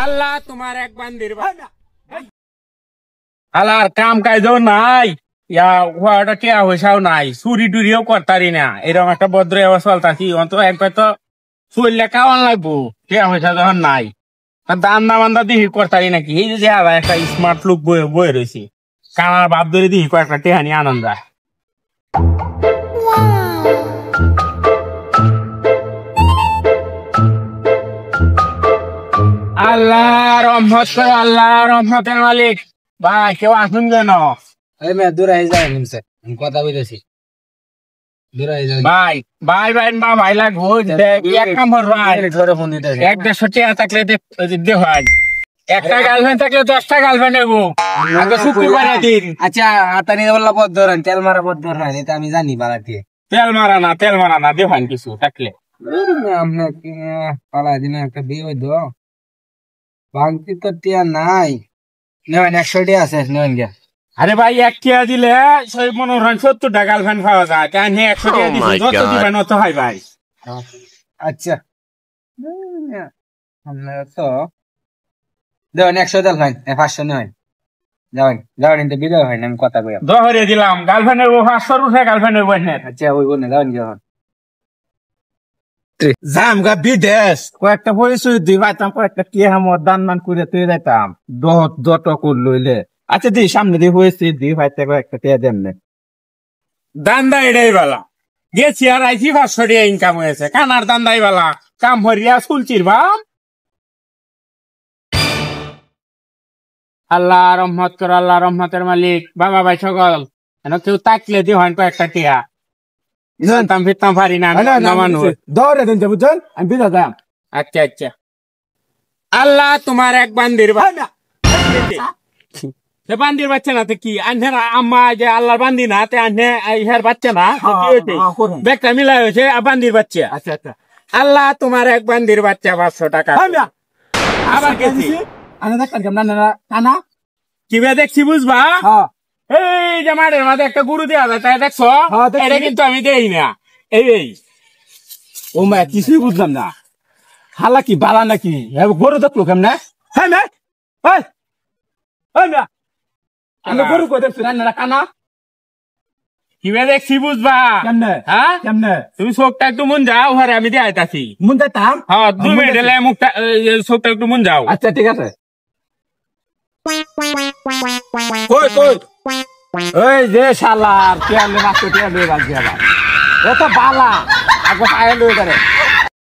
আল্লাহ তোমার এক বান্দির আল্লাহর কাম কাজও নাই ওটা টিয়া পয়সাও নাই চুরি টুরিও করতারি না এরকম একটা ভদ্র অবস্থা চলতাছি অন্ত একবার তো চললে খাওয়ান লাগবো টিয়া পয়সা যখন নাই দান্দা বান্দা দিহি করতারি নাকি এই যে একটা স্মার্ট লুক বয়ে রয়েছে কানার বাপ ধরে দিহি কয়েকটা টেহানি আনন্দ আল্লাহ রহমত করে আল্লাহ রহমতের মালিক ভাই কেউ আসুন কেন দূরে যায় নিমছে কথা বলেছি ভাই ভাই ভাই বা ভাই লাগবো এক কাম এক 150 টাকা থাকলে দে ভাই একটা গার্লফ্রেন্ড থাকলে 10টা গার্লফ্রেন্ড নেবো শুক্রবারের দিন। আচ্ছা হাতানি বললা পথ ধরেন তেল মারা পথ ধরেন এটা আমি জানি বাড়া দিয়ে তেল মারা না দেখান কিছু থাকলে আপনার পালা দিন একটা বিয়ে হইতো ভাঙতি তো টিয়া নাই নেবেন 100 টিয়া আছে নেবেন গিয়া। আরে ভাই 1 টাকা দিলে সেই মনে হয় 70টা গার্লফ্রেন্ড পাওয়া যায় তাই 100 টাকা দিচ্ছি যত দিবেন অত হয় ভাই। আচ্ছা তো দেবেন 100 দেন ভাই 500 নেবেন যাবেন কিন্তু বিদায় হয় না আমি কথা কই দহরে দিলাম গার্লফ্রেন্ডের 500 উঠে গার্লফ্রেন্ডের বসে আচ্ছা ওই বনে যাবেন যখন জাম গা বিদেশ কয়েকটা পরিচয় দিবাইতাম কয়েকটা কি আমার দান মান করে তুই যাইতাম দত লইলে আচ্ছা দি সামনে দিয়ে হয়েছে দি ভাইতে কয়েকটা টিয়া দেমনে দান্দা এটাই বালা গেছি আর আইছি 500 টাকা ইনকাম হয়েছে কানার দান্দাই বালা কাম হরিয়া চুলচির বাম আল্লাহ রহমত কর আল্লাহ রহমতের মালিক বাবা ভাই সকল কেন কেউ তাকলে দি হয় কয়েকটা টিয়া জানতাম ফিরতাম পারি না মানুষ দৌড়ে দেন বুঝছেন আমি বিদায় যাম। আচ্ছা আচ্ছা আল্লাহ তোমার এক বান্দির বান্দির বাচ্চা না তো কি আন্ধার আম্মা যে আল্লাহর বান্দি না তে আন্হে ইহার বাচ্চা না ব্যাগটা মিলা হয়েছে বান্দির বাচ্চা। আচ্ছা আচ্ছা আল্লাহ তোমার এক বান্দির বাচ্চা 500 টাকা আবার গেছি কানা কিভাবে দেখছি বুঝবা এই যে মাঠের মাঝে একটা গরু দেওয়া যায় তাই দেখছো এটা কিন্তু আমি দেই না এই ও মা কিছুই বুঝলাম না হালা কি বালা নাকি গরু দেখলো কেমন হ্যাঁ গরু কই দেখছো না কানা কিভাবে দেখছি বুঝবা কেমনে হ্যাঁ কেমনে তুমি চোখটা একটু মন যাও ঘরে আমি দিয়ে আইতাছি মন যাইতাম হ্যাঁ 2 মিনিট এলে মুখটা চোখটা একটু মন যাও। আচ্ছা ঠিক আছে কই ওই যে শালা টিয়া লে বাচ্চা টিয়া লে বাচ্চা এত বালা আগে আয় লই করে